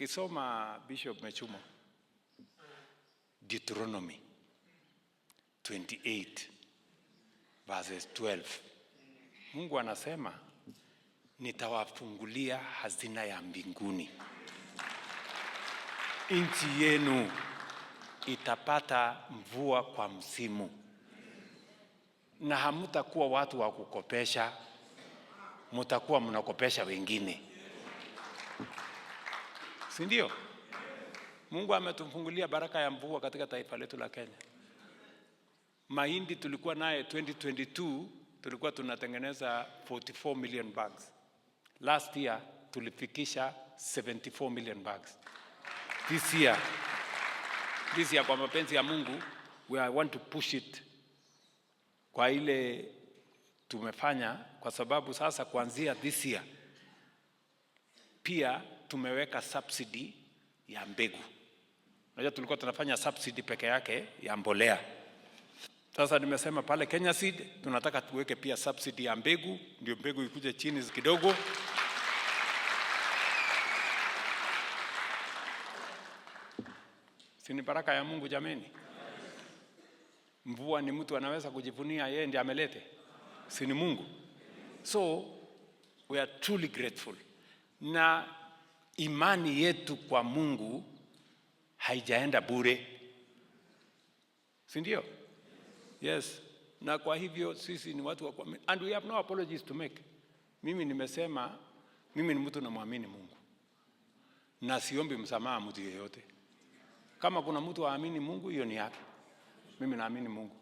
Ukisoma Bishop Mechumo, Deuteronomy 28 verses 12, Mungu anasema nitawafungulia hazina ya mbinguni. Nchi yenu itapata mvua kwa msimu, na hamtakuwa watu wa kukopesha, mtakuwa mnakopesha wengine. Si ndio? Mungu ametufungulia baraka ya mvua katika taifa letu la Kenya. Mahindi tulikuwa naye 2022 tulikuwa tunatengeneza 44 million bags. Last year tulifikisha 74 million bags. This year kwa mapenzi ya Mungu we want to push it kwa ile tumefanya, kwa sababu sasa kuanzia this year pia tumeweka subsidy ya mbegu. Unajua tulikuwa tunafanya subsidy peke yake ya mbolea. Sasa nimesema pale Kenya Seed tunataka tuweke pia subsidy ya mbegu, ndio mbegu ikuje chini kidogo. Si ni baraka ya Mungu jameni? Mvua ni mtu anaweza kujivunia yeye ndiye amelete? Si ni Mungu? So we are truly grateful. Na imani yetu kwa Mungu haijaenda bure. Si ndio? Yes. Na kwa hivyo sisi ni watu wa kuamini. And we have no apologies to make. Mimi nimesema mimi ni mtu namwamini Mungu. Na siombi msamaha mtu yeyote. Kama kuna mtu aamini Mungu, hiyo ni yake. Mimi naamini Mungu.